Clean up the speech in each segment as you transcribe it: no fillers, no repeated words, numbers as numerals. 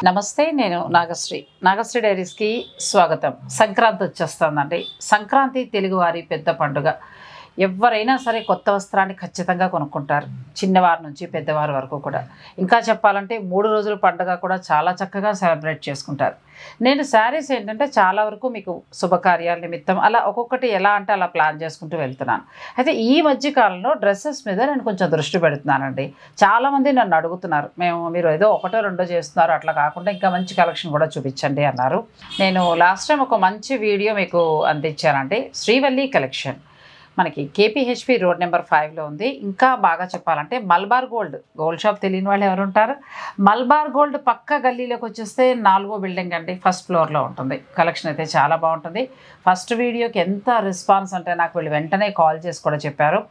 నమస్తే, నేను నాగశ్రీ డైరీస్కి స్వాగతం. సంక్రాంతి వచ్చేస్తుందండి. సంక్రాంతి తెలుగువారి పెద్ద పండుగ. ఎవరైనా సరే కొత్త వస్త్రాన్ని ఖచ్చితంగా కొనుక్కుంటారు, చిన్నవారి నుంచి పెద్దవారి వరకు కూడా. ఇంకా చెప్పాలంటే 3 రోజుల పండుగ కూడా చాలా చక్కగా సెలబ్రేట్ చేసుకుంటారు. నేను శారీస్ ఏంటంటే చాలా వరకు మీకు శుభకార్యాల నిమిత్తం అలా ఒక్కొక్కటి ఎలా అంటే అలా ప్లాన్ చేసుకుంటూ వెళ్తున్నాను. అయితే ఈ మధ్యకాలంలో డ్రెస్సెస్ మీద నేను కొంచెం దృష్టి పెడుతున్నానండి. చాలామంది నన్ను అడుగుతున్నారు, మీరు ఏదో ఒకటో రెండో చేస్తున్నారు, అట్లా కాకుండా ఇంకా మంచి కలెక్షన్ కూడా చూపించండి అన్నారు. నేను లాస్ట్ టైం ఒక మంచి వీడియో మీకు అందించానండి. శ్రీవల్లి కలెక్షన్ మనకి KPHP రోడ్ నెంబర్ 5లో ఉంది. ఇంకా బాగా చెప్పాలంటే మల్బార్ గోల్డ్ షాప్ తెలియని వాళ్ళు ఎవరు ఉంటారు? మల్బార్ గోల్డ్ పక్క గల్లీలోకి వచ్చేస్తే 4వ బిల్డింగ్ అండి, ఫస్ట్ ఫ్లోర్లో ఉంటుంది. కలెక్షన్ అయితే చాలా బాగుంటుంది. ఫస్ట్ వీడియోకి ఎంత రెస్పాన్స్ అంటే నాకు వీళ్ళు వెంటనే కాల్ చేసి కూడా చెప్పారు.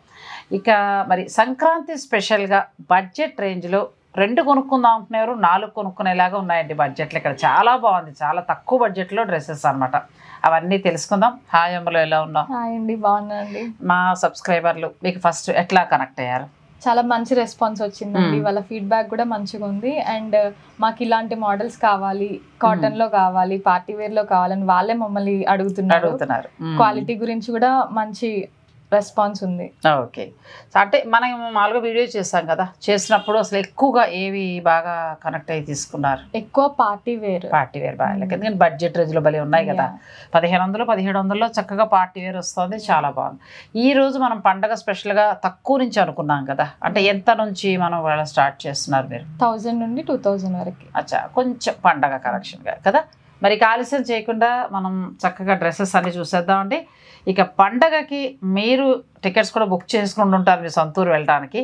ఇక మరి సంక్రాంతి స్పెషల్గా బడ్జెట్ రేంజ్లో 2 కొనుక్కుందాం అంటున్నారు, 4 కొనుక్కునేలాగా ఉన్నాయండి బడ్జెట్లో. ఇక్కడ చాలా బాగుంది, చాలా తక్కువ బడ్జెట్లో డ్రెస్సెస్ అనమాట. అవన్నీ తెలుసుకుందాం. హాయ్ అమ్మలో, ఎలా ఉన్నాం? హాయ్ అండి, బాగున్నానండి. మా సబ్స్క్రైబర్లు మీకు ఫస్ట్ ఎట్లా కనెక్ట్ అయ్యారు? చాలా మంచి రెస్పాన్స్ వచ్చిందండి. వాళ్ళ ఫీడ్బ్యాక్ కూడా మంచిగా ఉంది. అండ్ మాకు ఇలాంటి మోడల్స్ కావాలి, కాటన్ లో కావాలి, పార్టీ వేర్ లో కావాలని వాళ్ళే మమ్మల్ని అడుగుతున్నారు. క్వాలిటీ గురించి కూడా మంచి రెస్పాన్స్ ఉంది. ఓకే, అంటే మనం మామూలుగా వీడియో చేస్తాం కదా, చేసినప్పుడు అసలు ఎక్కువగా ఏవి బాగా కనెక్ట్ అయ్యి తీసుకున్నారు? ఎక్కువ పార్టీ వేర్ బాగా, ఎందుకంటే బడ్జెట్ రేంజ్లో భలే ఉన్నాయి కదా. 1500 1700లో చక్కగా పార్టీ వేర్ వస్తుంది, చాలా బాగుంది. ఈ రోజు మనం పండగ స్పెషల్గా తక్కువ నుంచి అనుకున్నాం కదా, అంటే ఎంత నుంచి మనం వాళ్ళ స్టార్ట్ చేస్తున్నారు మీరు? 1000 నుండి 2000 వరకు. అచ్చా, కొంచెం పండగ కలెక్షన్గా కదా. మరి ఆలస్యం చేయకుండా మనం చక్కగా డ్రెస్సెస్ అన్నీ చూసేద్దామండి. ఇక పండగకి మీరు టికెట్స్ కూడా బుక్ చేసుకుని ఉంటారు మీ సొంతూరు వెళ్ళడానికి.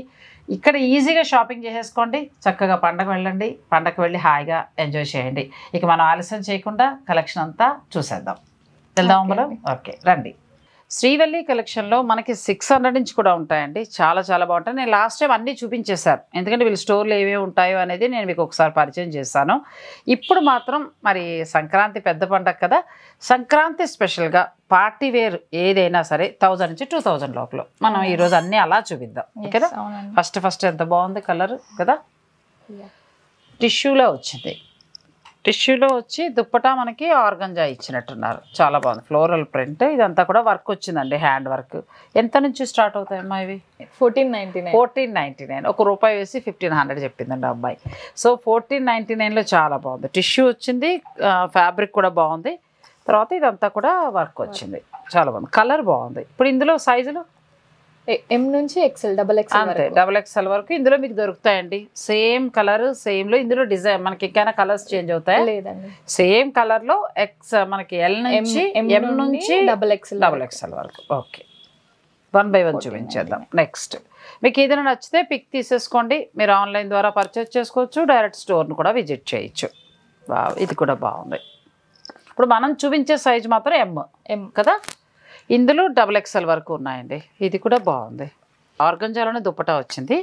ఇక్కడ ఈజీగా షాపింగ్ చేసేసుకోండి, చక్కగా పండగ వెళ్ళండి, పండగకి వెళ్ళి హాయిగా ఎంజాయ్ చేయండి. ఇక మనం ఆలస్యం చేయకుండా కలెక్షన్ అంతా చూసేద్దాం. వెళ్దాం మనం. ఓకే, రండి. శ్రీవల్లి కలెక్షన్లో మనకి 600 నుంచి కూడా ఉంటాయండి. చాలా చాలా బాగుంటాయి. నేను లాస్ట్ టైం అన్నీ చూపించేశాను, ఎందుకంటే వీళ్ళు స్టోర్లో ఏమేమి ఉంటాయో అనేది నేను మీకు ఒకసారి పరిచయం చేస్తాను. ఇప్పుడు మాత్రం మరి సంక్రాంతి పెద్ద పండగ కదా, సంక్రాంతి స్పెషల్గా పార్టీ వేర్ ఏదైనా సరే 1000 నుంచి 2000 లోపల మనం ఈరోజు అన్నీ అలా చూపిద్దాం. ఓకేనా? ఫస్ట్ ఎంత బాగుంది కలర్ కదా, టిష్యూలో వచ్చింది. టిష్యూలో వచ్చి దుప్పటా మనకి ఆర్గంజా ఇచ్చినట్టున్నారు, చాలా బాగుంది. ఫ్లోరల్ ప్రింట్, ఇదంతా కూడా వర్క్ వచ్చిందండి, హ్యాండ్ వర్క్. ఎంత నుంచి స్టార్ట్ అవుతాయమ్మా ఇవి? 1499. ₹1 వేసి 1500 చెప్పిందండి అబ్బాయి. సో 1499లో చాలా బాగుంది. టిష్యూ వచ్చింది, ఫ్యాబ్రిక్ కూడా బాగుంది. తర్వాత ఇదంతా కూడా వర్క్ వచ్చింది, చాలా బాగుంది. కలర్ బాగుంది. ఇప్పుడు ఇందులో సైజులు M నుంచి XL, XXL వరకు ఇందులో మీకు దొరుకుతాయండి. సేమ్ కలర్ సేమ్లో, ఇందులో డిజైన్ మనకి ఇంకైనా కలర్స్ చేంజ్ అవుతాయి? లేదండి, సేమ్ కలర్లో మనకి L నుంచి M నుంచి XXL వరకు. Okay, 1 by 1 చూపించేద్దాం. నెక్స్ట్ మీకు ఏదైనా నచ్చితే పిక్ తీసేసుకోండి, మీరు ఆన్లైన్ ద్వారా పర్చేస్ చేసుకోవచ్చు, డైరెక్ట్ స్టోర్ను కూడా విజిట్ చేయొచ్చు. ఇది కూడా బాగుంది. ఇప్పుడు మనం చూపించే సైజు మాత్రం M కదా. ఇందులో XXL వరకు ఉన్నాయండి. ఇది కూడా బాగుంది. ఆర్గంజాలోనే దుప్పటా వచ్చింది.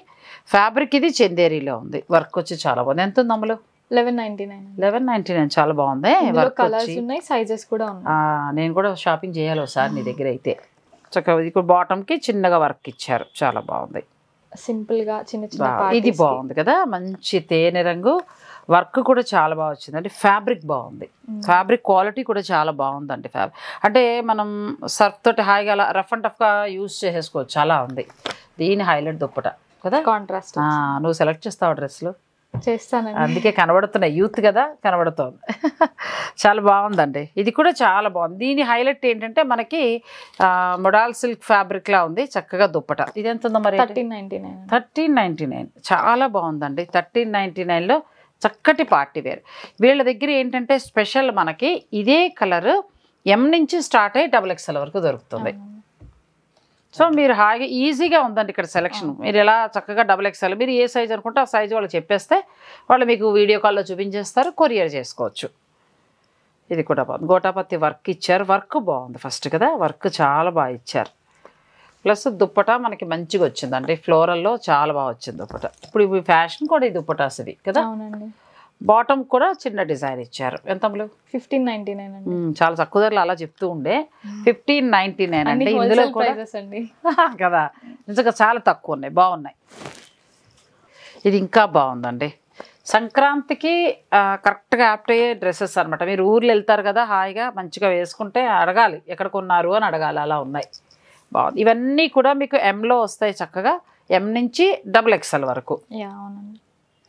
ఫ్యాబ్రిక్ ఇది చందేరీలో ఉంది, వర్క్ వచ్చి చాలా బాగుంది. ఎంత ఉంది అమ్మలు? 1199. చాలా బాగుంది. కలర్స్ ఉన్నాయి, సైజెస్ కూడా ఉన్నాయి. నేను కూడా షాపింగ్ చేయాలి ఒకసారి నీ దగ్గర అయితే. చక్కగా ఇది బాటమ్కి చిన్నగా వర్క్ ఇచ్చారు, చాలా బాగుంది. సింపుల్ గా చిన్న ఇది బాగుంది కదా, మంచి తేనె రంగు. వర్క్ కూడా చాలా బాగా వచ్చిందండి. ఫ్యాబ్రిక్ బాగుంది, ఫ్యాబ్రిక్ క్వాలిటీ కూడా చాలా బాగుందండి. అంటే మనం సర్ఫ్ తోటి హాయిగా అలా రఫ్ అండ్ టఫ్గా యూజ్ చేసేసుకోవచ్చు, అలా ఉంది. దీని హైలైట్ దుప్పట కదా, కాంట్రాస్ట్. నువ్వు సెలెక్ట్ చేస్తావు డ్రెస్లు? చేస్తానండి, అందుకే కనబడుతున్నాయి, యూత్ కదా కనబడుతోంది. చాలా బాగుందండి. ఇది కూడా చాలా బాగుంది. దీని హైలైట్ ఏంటంటే మనకి మొడాల్ సిల్క్ ఫ్యాబ్రిక్లా ఉంది, చక్కగా దుప్పట. ఇది ఎంత ఉందో మరి? 1399. చాలా బాగుందండి. 1399లో చక్కటి పార్టీ వేర్. వీళ్ళ దగ్గర ఏంటంటే స్పెషల్ మనకి ఇదే కలర్ M నుంచి స్టార్ట్ అయ్యి XXL వరకు దొరుకుతుంది. సో మీరు హాయిగా ఈజీగా ఉందండి ఇక్కడ సెలెక్షన్. మీరు ఎలా చక్కగా XXL, మీరు ఏ సైజ్ అనుకుంటే ఆ సైజు వాళ్ళు చెప్పేస్తే వాళ్ళు మీకు వీడియో కాల్లో చూపించేస్తారు, కొరియర్ చేసుకోవచ్చు. ఇది కూడా బాగుంది. గోటాపత్తి వర్క్ ఇచ్చారు, వర్క్ బాగుంది ఫస్ట్ కదా, వర్క్ చాలా బాగా ఇచ్చారు. ప్లస్ దుప్పటా మనకి మంచిగా వచ్చిందండి, ఫ్లోరల్లో చాలా బాగా వచ్చింది దుప్పట. ఇప్పుడు ఇవి ఫ్యాషన్ కూడా ఈ దుప్పటాస్ ఇవి కదా. బాటమ్ కూడా చిన్న డిజైన్ ఇచ్చారు. ఎంత? 1599. చాలా తక్కువ ధరలు అలా చెప్తూ ఉండే. 1599 అంటే ఇందులో కూడా కదా, నిజంగా చాలా తక్కువ ఉన్నాయి, బాగున్నాయి. ఇది ఇంకా బాగుందండి, సంక్రాంతికి కరెక్ట్గా యాప్ట్ అయ్యే డ్రెస్సెస్ అనమాట. మీరు ఊర్లు వెళ్తారు కదా, హాయిగా మంచిగా వేసుకుంటే అడగాలి ఎక్కడ కొన్నారు అని అడగాలి, అలా ఉన్నాయి. బాగుంది. ఇవన్నీ కూడా మీకు ఎంలో వస్తాయి చక్కగా, ఎం నుంచి XXL వరకు.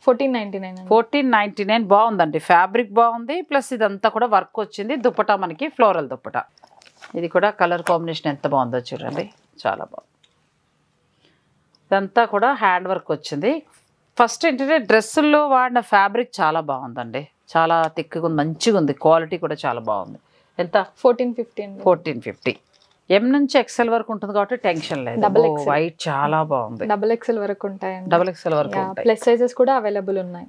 1499 బాగుందండి. ఫ్యాబ్రిక్ బాగుంది, ప్లస్ ఇదంతా కూడా వర్క్ వచ్చింది. దుప్పటా మనకి ఫ్లోరల్ దుప్పటా. ఇది కూడా కలర్ కాంబినేషన్ ఎంత బాగుందో చూడండి, చాలా బాగుంది. ఇదంతా కూడా హ్యాండ్ వర్క్ వచ్చింది. ఫస్ట్ ఏంటంటే డ్రెస్సుల్లో వాడిన ఫ్యాబ్రిక్ చాలా బాగుందండి, చాలా థిక్గా ఉంది, మంచిగా ఉంది. క్వాలిటీ కూడా చాలా బాగుంది. ఎంత? 1450. ఎం నుంచి XL వరకు ఉంటుంది కాబట్టి టెన్షన్ లేదు. వైట్ చాలా బాగుంది. XXL వరకు ఉంటాయండి. XXL వరకు ఉంటాయి. ప్లస్ సైజెస్ కూడా అవైలబుల్ ఉన్నాయి.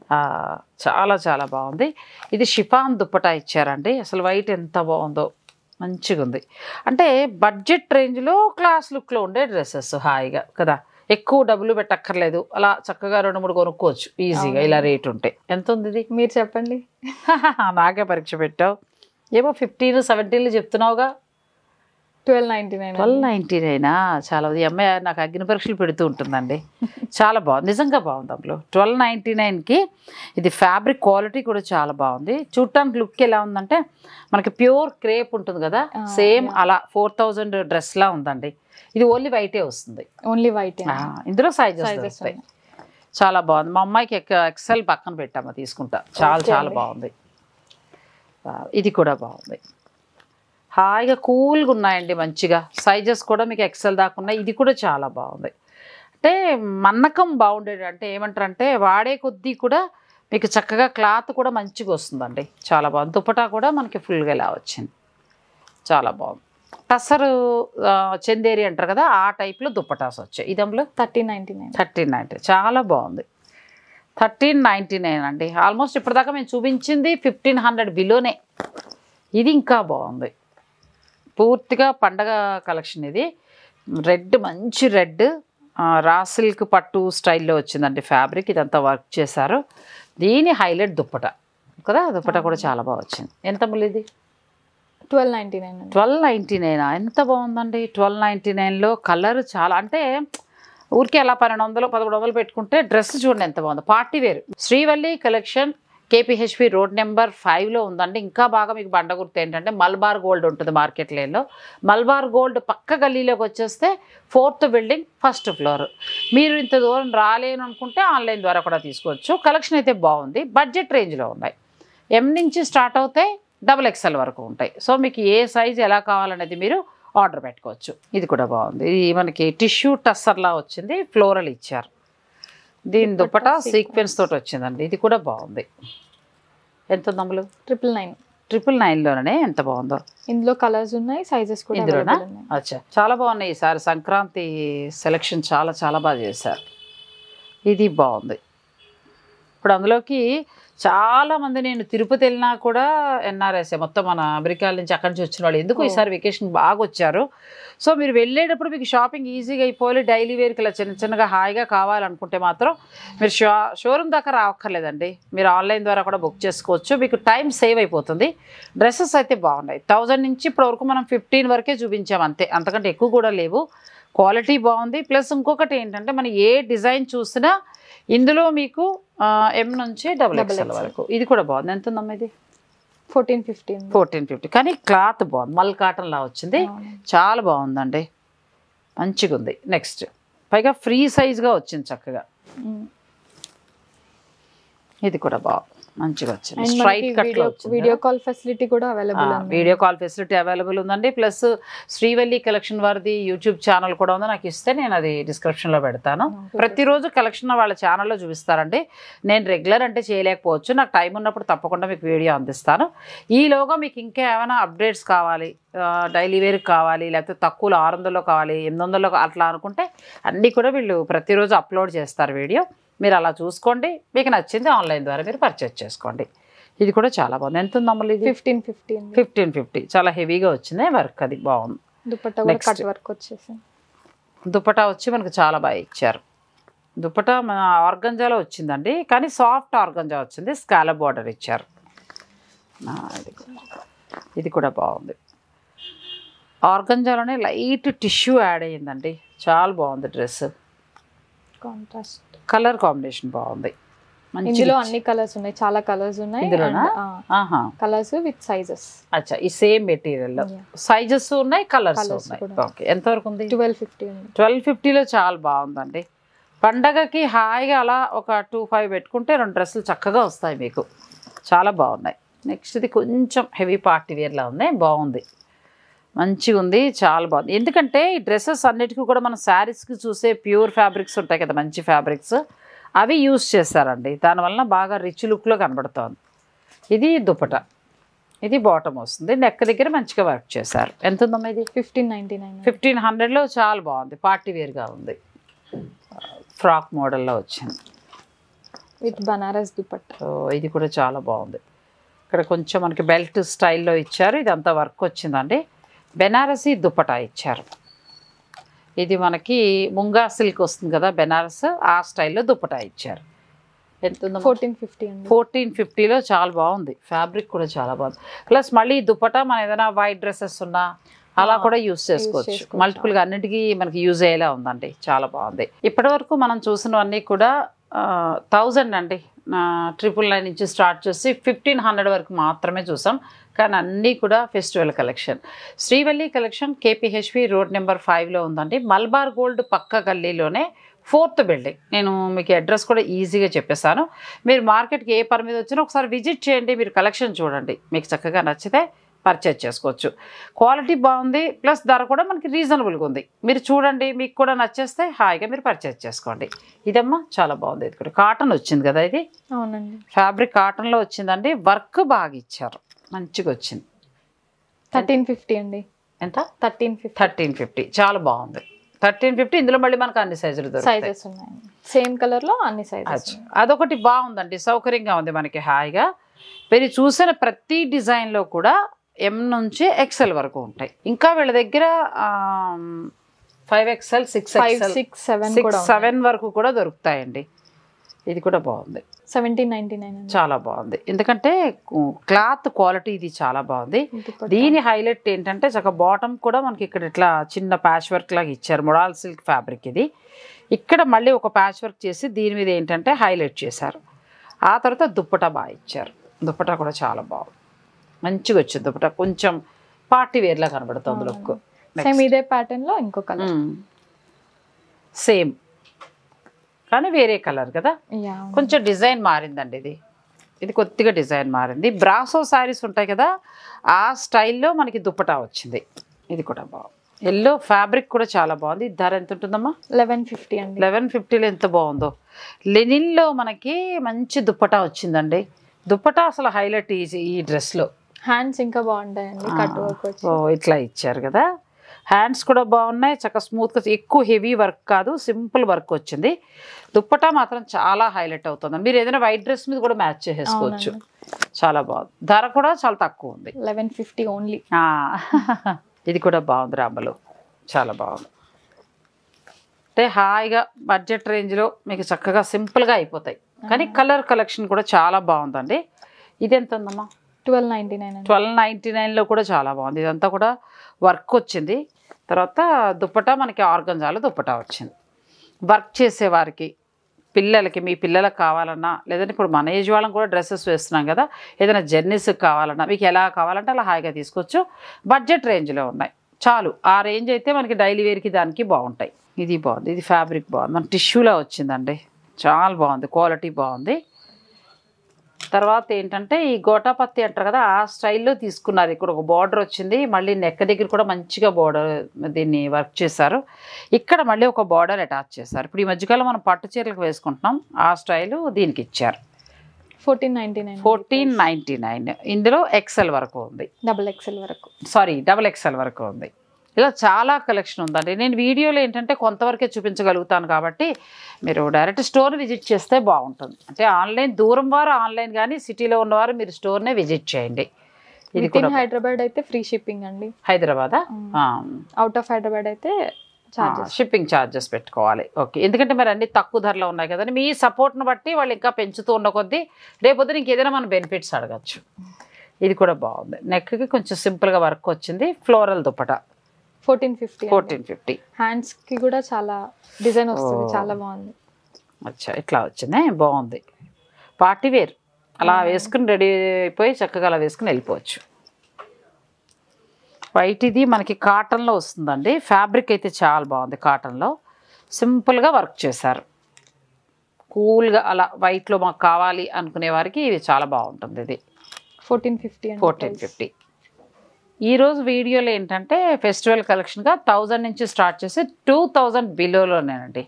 చాలా చాలా బాగుంది. ఇది షిఫాన్ దుప్పటా ఇచ్చారండి. అసలు వైట్ ఎంత బాగుందో, మంచిగా ఉంది. అంటే బడ్జెట్ రేంజ్లో క్లాస్ లుక్లో ఉండే డ్రెస్సెస్ హాయిగా కదా, ఎక్కువ డబ్బులు పెట్టక్కర్లేదు, అలా చక్కగా 2-3 కొనుక్కోవచ్చు ఈజీగా ఇలా రేట్ ఉంటే. ఎంత ఉంది ఇది? మీరు చెప్పండి. నాకే పరీక్ష పెట్టావు. ఏమో 15-17 చెప్తున్నావుగా. 1299. చాలా ఈ అమ్మాయి నాకు అగ్ని పరీక్షలు పెడుతూ ఉంటుందండి. చాలా బాగుంది, నిజంగా బాగుంది. అందులో 1299కి ఇది ఫ్యాబ్రిక్ క్వాలిటీ కూడా చాలా బాగుంది. చూడటానికి లుక్ ఎలా ఉందంటే మనకి ప్యూర్ క్రేప్ ఉంటుంది కదా, సేమ్ అలా 4000 డ్రెస్లా ఉందండి. ఇది ఓన్లీ వైటే వస్తుంది. ఇందులో సైజెస్ వస్తాయి. చాలా బాగుంది. మా అమ్మాయికి XL పక్కన పెట్టామా, తీసుకుంటా. చాలా చాలా బాగుంది. ఇది కూడా బాగుంది, హాయిగా కూల్గా ఉన్నాయండి మంచిగా. సైజెస్ కూడా మీకు XL దాకా ఉన్నాయి. ఇది కూడా చాలా బాగుంది. అంటే మన్నకం బాగుండేది, అంటే ఏమంటారంటే వాడే కొద్దీ కూడా మీకు చక్కగా క్లాత్ కూడా మంచిగా వస్తుందండి. చాలా బాగుంది. దుప్పటా కూడా మనకి ఫుల్గా ఇలా వచ్చింది, చాలా బాగుంది. టసరు చందేరి అంటారు కదా, ఆ టైప్లో దుప్పటాస్ వచ్చాయి. ఇదంలో 1399. చాలా బాగుంది. 1399 అండి. ఆల్మోస్ట్ ఇప్పటిదాకా మేము చూపించింది 1500 బిలోనే. ఇది ఇంకా బాగుంది, పూర్తిగా పండగ కలెక్షన్. ఇది రెడ్, మంచి రెడ్ రా సిల్క్ పట్టు స్టైల్లో వచ్చిందండి ఫ్యాబ్రిక్. ఇదంతా వర్క్ చేశారు. దీని హైలైట్ దుప్పట కదా, దుప్పట కూడా చాలా బాగా వచ్చింది. ఎంత మళ్ళీ ఇది? 1299. ఎంత బాగుందండి. 1299లో కలర్ చాలా, అంటే ఊరికే అలా 1200-1300 పెట్టుకుంటే డ్రెస్ చూడండి ఎంత బాగుంది. Party wear. Srivalli collection KPHP road number 5లో ఉందండి. ఇంకా బాగా మీకు బండ గుర్తు ఏంటంటే మల్బార్ గోల్డ్ ఉంటుంది మార్కెట్ లేన్లో. మల్బార్ గోల్డ్ పక్క గల్లీలోకి వచ్చేస్తే 4th బిల్డింగ్ 1st ఫ్లోర్. మీరు ఇంత దూరం రాలేను అనుకుంటే ఆన్లైన్ ద్వారా కూడా తీసుకోవచ్చు. కలెక్షన్ అయితే బాగుంది, బడ్జెట్ రేంజ్లో ఉన్నాయి. ఎం నుంచి స్టార్ట్ అవుతాయి, XXL వరకు ఉంటాయి. సో మీకు ఏ సైజు ఎలా కావాలనేది మీరు ఆర్డర్ పెట్టుకోవచ్చు. ఇది కూడా బాగుంది. ఇది మనకి టిష్యూ టస్సర్లా వచ్చింది, ఫ్లోరల్ ఇచ్చారు. దీని దుప్పటా సీక్వెన్స్ తోటి వచ్చిందండి. ఇది కూడా బాగుంది. ఎంత ఉంది అమ్ములు? 999లోనే. ఎంత బాగుందో. ఇందులో కలర్స్ ఉన్నాయి, సైజెస్ కూడా ఇందులోనా? అచ్చా, చాలా బాగున్నాయి. ఈసారి సంక్రాంతి సెలెక్షన్ చాలా చాలా బాగా చేశారు. ఇది బాగుంది. ఇప్పుడు అందులోకి చాలామంది, నేను తిరుపతి వెళ్ళినా కూడా NRS మొత్తం మన అమెరికా నుంచి అక్కడి నుంచి వచ్చిన వాళ్ళు ఎందుకు ఈసారి వెకేషన్ బాగా వచ్చారు. సో మీరు వెళ్ళేటప్పుడు మీకు షాపింగ్ ఈజీగా అయిపోవాలి. డైలీ వేర్కి ఇలా చిన్న చిన్నగా హాయిగా కావాలనుకుంటే మాత్రం మీరు షోరూమ్ దాకా రావక్కర్లేదండి, మీరు ఆన్లైన్ ద్వారా కూడా బుక్ చేసుకోవచ్చు. మీకు టైం సేవ్ అయిపోతుంది. డ్రెస్సెస్ అయితే బాగున్నాయి. 1000 నుంచి ఇప్పటివరకు మనం 15 వరకే చూపించాం అంతే, అంతకంటే ఎక్కువ కూడా లేవు. క్వాలిటీ బాగుంది. ప్లస్ ఇంకొకటి ఏంటంటే మనం ఏ డిజైన్ చూసినా ఇందులో మీకు ఎం నుంచి XXL వరకు. ఇది కూడా బాగుంది. ఎంత ఉందమ్మా ఇది? 1450. కానీ క్లాత్ బాగుంది, మల్ కాటన్ లా వచ్చింది, చాలా బాగుందండి, మంచిగా ఉంది. నెక్స్ట్ పైగా ఫ్రీ సైజ్గా వచ్చింది చక్కగా. ఇది కూడా బాగుంది, మంచిగా వచ్చింది. స్ట్రైట్ కట్లో వీడియో కాల్ ఫెసిలిటీ కూడా అవైలబుల్ ఉంది. వీడియో కాల్ ఫెసిలిటీ అవైలబుల్ ఉందండి. ప్లస్ శ్రీవల్లి కలెక్షన్ వారిది యూట్యూబ్ ఛానల్ కూడా ఉంది. నాకు ఇస్తే నేను అది డిస్క్రిప్షన్లో పెడతాను. ప్రతిరోజు కలెక్షన్ వాళ్ళ ఛానల్లో చూపిస్తారండి. నేను రెగ్యులర్ అంటే చేయలేకపోవచ్చు, నాకు టైం ఉన్నప్పుడు తప్పకుండా మీకు వీడియో అందిస్తాను. ఈలోగా మీకు ఇంకా ఏమైనా అప్డేట్స్ కావాలి, డైలీ వేర్ కావాలి, లేకపోతే తక్కువలో 600లో కావాలి, 800లో అట్లా అనుకుంటే అన్నీ కూడా వీళ్ళు ప్రతిరోజు అప్లోడ్ చేస్తారు వీడియో. మీరు అలా చూసుకోండి, మీకు నచ్చింది ఆన్లైన్ ద్వారా మీరు పర్చేజ్ చేసుకోండి. ఇది కూడా చాలా బాగుంది. ఎంత ఉంది అమ్మలు ఇది? 1550. చాలా హెవీగా వచ్చింది వర్క్, అది బాగుంది. దుప్పటా వచ్చి మనకు చాలా బాగా ఇచ్చారు. దుప్పటా మన ఆర్గంజాలో వచ్చిందండి, కానీ సాఫ్ట్ ఆర్గంజా వచ్చింది, స్కాలప్ బార్డర్ ఇచ్చారు. ఇది కూడా బాగుంది. ఆర్గంజాలోనే లైట్ టిష్యూ యాడ్ అయ్యిందండి, చాలా బాగుంది డ్రెస్. కాంట్రాస్ట్ కలర్ కాంబినేషన్ బాగుంది. ఇందులో అన్ని కలర్స్ ఉన్నాయి, చాలా కలర్స్ ఉన్నాయి. Colours with sizes. అచ్చా, ఈ సేమ్ మెటీరియల్ సైజెస్ ఉన్నాయి, కలర్స్ ఉన్నాయి. ఓకే, ఎంత వరకు ఉంది? 1250. 1250లో చాలా బాగుందండి. పండగకి హాయిగా అలా ఒక 25 పెట్టుకుంటే 2 డ్రెస్సులు చక్కగా వస్తాయి మీకు. చాలా బాగున్నాయి. నెక్స్ట్ ఇది కొంచెం హెవీ పార్టీ వేర్లా ఉంది, బాగుంది, మంచిగా ఉంది, చాలా బాగుంది. ఎందుకంటే ఈ డ్రెస్సెస్ అన్నిటికీ కూడా మనం శారీస్కి చూసే ప్యూర్ ఫ్యాబ్రిక్స్ ఉంటాయి కదా, మంచి ఫ్యాబ్రిక్స్, అవి యూస్ చేస్తారండి. దానివల్ల బాగా రిచ్ లుక్లో కనబడుతోంది. ఇది దుపట్టా, ఇది బాటమ్ వస్తుంది, నెక్ దగ్గర మంచిగా వర్క్ చేశారు. ఎంత ఉందమ్మా ఇది? 1599. 1500లో చాలా బాగుంది, పార్టీ వేర్గా ఉంది, ఫ్రాక్ మోడల్లో వచ్చింది విత్ బనారస్ దుపట్టా. ఇది కూడా చాలా బాగుంది. ఇక్కడ కొంచెం మనకి బెల్ట్ స్టైల్లో ఇచ్చారు, ఇదంతా వర్క్ వచ్చిందండి. బెనారసీ దుపట్టా ఇచ్చారు. ఇది మనకి ముంగా సిల్క్ వస్తుంది కదా బెనారస్, ఆ స్టైల్లో దుపట్టా ఇచ్చారు. ఎంత ఉందో? 1450 అండి. 1450లో చాలా బాగుంది, ఫ్యాబ్రిక్ కూడా చాలా బాగుంది. ప్లస్ మళ్ళీ ఈ దుపట్టా మన ఏదైనా వైట్ డ్రెస్సెస్ ఉన్నా అలా కూడా యూస్ చేసుకోవచ్చు. మల్టిపుల్గా అన్నిటికీ మనకి యూజ్ అయ్యేలా ఉందండి, చాలా బాగుంది. ఇప్పటి వరకు మనం చూసినవన్నీ కూడా 1000 అండి, 999 నుంచి స్టార్ట్ చేసి 1500 వరకు మాత్రమే చూసాం. కానీ అన్నీ కూడా festival collection. Srivalli collection KPHP road number 5లో ఉందండి. మల్బార్ గోల్డ్ పక్క గల్లీలోనే 4th బిల్డింగ్. నేను మీకు అడ్రస్ కూడా ఈజీగా చెప్పేస్తాను. మీరు మార్కెట్కి ఏ పని మీద వచ్చినా ఒకసారి విజిట్ చేయండి, మీరు కలెక్షన్ చూడండి, మీకు చక్కగా నచ్చితే పర్చేజ్ చేసుకోవచ్చు. క్వాలిటీ బాగుంది, ప్లస్ ధర కూడా మనకి రీజనబుల్గా ఉంది. మీరు చూడండి, మీకు కూడా నచ్చేస్తే హాయిగా మీరు పర్చేజ్ చేసుకోండి. ఇదమ్మా చాలా బాగుంది, ఇది కూడా కాటన్ వచ్చింది కదా, ఇది అవునండి, ఫ్యాబ్రిక్ కాటన్లో వచ్చిందండి. వర్క్ బాగా ఇచ్చారు, మంచిగా వచ్చింది. 1350 అండి. ఎంత? 1350. చాలా బాగుంది. 1350. ఇందులో మళ్ళీ మనకు అన్ని సైజులు దొరుకుతాయి, సేమ్ కలర్లో అన్ని సైజెస్. అదొకటి బాగుందండి, సౌకర్యంగా ఉంది మనకి హాయిగా. మీరు చూసిన ప్రతి డిజైన్లో కూడా M నుంచి XL వరకు ఉంటాయి. ఇంకా వీళ్ళ దగ్గర 5XL 6XL 7 వరకు కూడా దొరుకుతాయండి. ఇది కూడా బాగుంది, 1799. చాలా బాగుంది. ఎందుకంటే క్లాత్ క్వాలిటీ ఇది చాలా బాగుంది. దీని హైలైట్ ఏంటంటే చక్కగా బాటమ్ కూడా మనకి ఇక్కడ ఇట్లా చిన్న ప్యాచ్ వర్క్ లాగా ఇచ్చారు, మొడాల్ సిల్క్ ఫ్యాబ్రిక్ ఇది. ఇక్కడ మళ్ళీ ఒక ప్యాచ్ వర్క్ చేసి దీని మీద ఏంటంటే హైలైట్ చేశారు. ఆ తర్వాత దుప్పటా బాగా ఇచ్చారు, దుప్పటా కూడా చాలా బాగుంది, మంచిగా వచ్చింది దుపట్టా. కొంచెం పార్టీ వేర్లా కనబడుతుంది లుక్. సేమ్ ఇదే ప్యాటర్న్ లో ఇంకో కలర్, సేమ్ కానీ వేరే కలర్ కదా, కొంచెం డిజైన్ మారిందండి. ఇది కొద్దిగా డిజైన్ మారింది. బ్రాసో శారీస్ ఉంటాయి కదా, ఆ స్టైల్లో మనకి దుపట్టా వచ్చింది. ఇది కూడా బాగుంది, ఎల్లో ఫ్యాబ్రిక్ కూడా చాలా బాగుంది. ధర ఎంత ఉంటుందమ్మా? 1150 అండి. 1150లో ఎంత బాగుందో. లెనిన్లో మనకి మంచి దుపట్టా వచ్చిందండి. దుపట్టా అసలు హైలైట్ ఈ డ్రెస్లో. హ్యాండ్స్ ఇంకా బాగుంటాయండి, కట్ వర్క్ వచ్చి ఇట్లా ఇచ్చారు కదా. హ్యాండ్స్ కూడా బాగున్నాయి, చక్కగా స్మూత్గా, ఎక్కువ హెవీ వర్క్ కాదు, సింపుల్ వర్క్ వచ్చింది. దుప్పటా మాత్రం చాలా హైలైట్ అవుతుంది. మీరు ఏదైనా వైట్ డ్రెస్ మీద కూడా మ్యాచ్ చేసేసుకోవచ్చు, చాలా బాగుంది. ధర కూడా చాలా తక్కువ ఉంది, 1150 ఓన్లీ. ఇది కూడా బాగుంది రాంబలు, చాలా బాగుంది. అంటే హాయిగా బడ్జెట్ రేంజ్లో మీకు చక్కగా సింపుల్గా అయిపోతాయి. కానీ కలర్ కలెక్షన్ కూడా చాలా బాగుందండి. ఇది ఎంత ఉందమ్మా? 1299. 1299లో కూడా చాలా బాగుంది. ఇదంతా కూడా వర్క్ వచ్చింది. తర్వాత దుప్పటా మనకి ఆర్గంజాలో దుప్పటా వచ్చింది. వర్క్ చేసేవారికి, పిల్లలకి, మీ పిల్లలకు కావాలన్నా, లేదంటే ఇప్పుడు మన ఏజ్ వాళ్ళని కూడా డ్రెస్సెస్ వేస్తున్నాం కదా, ఏదైనా జర్నీస్కి కావాలన్నా మీకు ఎలా కావాలంటే అలా హాయిగా తీసుకోవచ్చు. బడ్జెట్ రేంజ్లో ఉన్నాయి, చాలు. ఆ రేంజ్ అయితే మనకి డైలీ వేర్కి దానికి బాగుంటాయి. ఇది బాగుంది, ఇది ఫ్యాబ్రిక్ బాగుంది, మన టిష్యూలా వచ్చిందండి, చాలా బాగుంది, క్వాలిటీ బాగుంది. తర్వాత ఏంటంటే ఈ గోటాపత్తి అంటారు కదా, ఆ స్టైల్లో తీసుకున్నారు. ఇక్కడ ఒక బార్డర్ వచ్చింది, మళ్ళీ నెక్ దగ్గర కూడా మంచిగా బార్డర్ దీన్ని వర్క్ చేశారు. ఇక్కడ మళ్ళీ ఒక బార్డర్ అటాచ్ చేశారు. ఇప్పుడు ఈ మధ్యకాలం మనం పట్టు చీరలకు వేసుకుంటున్నాం, ఆ స్టైలు దీనికి ఇచ్చారు. 1499. ఇందులో XL వరకు ఉంది, డబల్ XL వరకు ఉంది. ఇలా చాలా కలెక్షన్ ఉందండి. నేను వీడియోలో ఏంటంటే కొంతవరకే చూపించగలుగుతాను కాబట్టి మీరు డైరెక్ట్ స్టోర్ విజిట్ చేస్తే బాగుంటుంది. అంటే ఆన్లైన్, దూరం వారు ఆన్లైన్, కానీ సిటీలో ఉన్నవారు మీరు స్టోర్నే విజిట్ చేయండి. ఇది కూడా హైదరాబాద్ అయితే ఫ్రీ షిప్పింగ్ అండి. హైదరాబాదా? అవుట్ ఆఫ్ హైదరాబాద్ అయితే షిప్పింగ్ ఛార్జెస్ పెట్టుకోవాలి. ఓకే, ఎందుకంటే మరి అన్ని తక్కువ ధరలో ఉన్నాయి కదండి. మీ సపోర్ట్ను బట్టి వాళ్ళు ఇంకా పెంచుతూ ఉన్న కొద్దీ రేపొద్దున ఇంకేదైనా మన బెనిఫిట్స్ అడగచ్చు. ఇది కూడా బాగుంది, నెక్కి కొంచెం సింపుల్గా వర్క్ వచ్చింది, ఫ్లోరల్ దుపట్టా. 1450. హ్యాండ్స్ కి కూడా చాలా డిజైన్ వస్తుంది, చాలా బాగుంది. అచ్చా, ఇట్లా వచ్చింది, బాగుంది. పార్టీ వేర్ అలా వేసుకుని రెడీ అయిపోయి చక్కగా అలా వేసుకుని వెళ్ళిపోవచ్చు. వైట్ ఇది మనకి కాటన్లో వస్తుందండి. ఫ్యాబ్రిక్ అయితే చాలా బాగుంది. కాటన్లో సింపుల్గా వర్క్ చేశారు. కూల్గా అలా వైట్లో మాకు కావాలి అనుకునే వారికి ఇది చాలా బాగుంటుంది. ఇది 1450. ఈరోజు వీడియోలో ఏంటంటే ఫెస్టివల్ కలెక్షన్గా 1000 నుంచి స్టార్ట్ చేసి 2000 బిలోలోనేనండి.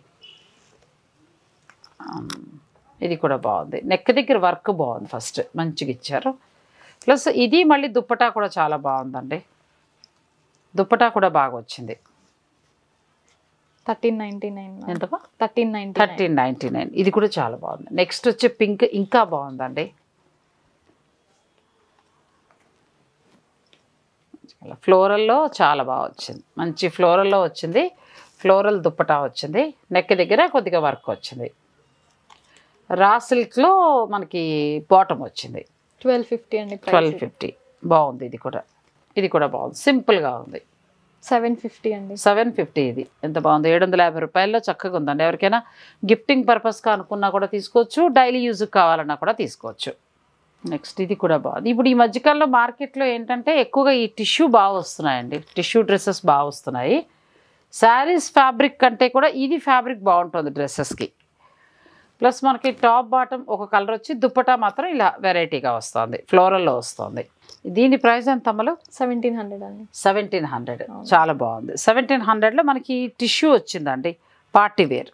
ఇది కూడా బాగుంది. నెక్ దగ్గర వర్క్ బాగుంది. ఫస్ట్ మంచిగా ఇచ్చారు. ప్లస్ ఇది మళ్ళీ దుప్పటా కూడా చాలా బాగుందండి. దుప్పటా కూడా బాగా వచ్చింది. 1399. ఎంతగా? 1399. ఇది కూడా చాలా బాగుంది. నెక్స్ట్ వచ్చే పింక్ ఇంకా బాగుందండి. ఫ్లోరల్లో చాలా బాగా వచ్చింది. మంచి ఫ్లోరల్లో వచ్చింది. ఫ్లోరల్ దుప్పటా వచ్చింది. నెక్ దగ్గర కొద్దిగా వర్క్ వచ్చింది. రా సిల్క్లో మనకి బాటమ్ వచ్చింది. 1250 అండి. 1250 బాగుంది. ఇది కూడా బాగుంది. సింపుల్గా ఉంది. 750 అండి. 750 ఇది ఎంత బాగుంది. 750 రూపాయల్లో చక్కగా ఉందండి. ఎవరికైనా గిఫ్టింగ్ పర్పస్గా అనుకున్నా కూడా తీసుకోవచ్చు. డైలీ యూజ్కి కావాలన్నా కూడా తీసుకోవచ్చు. నెక్స్ట్ ఇది కూడా బాగుంది. ఇప్పుడు ఈ మధ్యకాలంలో మార్కెట్లో ఏంటంటే ఎక్కువగా ఈ టిష్యూ బాగా వస్తున్నాయండి. టిష్యూ డ్రెస్సెస్ బాగా వస్తున్నాయి. శారీస్ ఫ్యాబ్రిక్ కంటే కూడా ఇది ఫ్యాబ్రిక్ బాగుంటుంది డ్రెస్సెస్కి. ప్లస్ మనకి టాప్ బాటమ్ ఒక కలర్ వచ్చి దుప్పటా మాత్రం ఇలా వెరైటీగా వస్తుంది. ఫ్లోరల్లో వస్తుంది. దీని ప్రైస్ ఎంత అమ్మలు? 1700 అండి. 1700 చాలా బాగుంది. 1700లో మనకి టిష్యూ వచ్చిందండి. Party wear.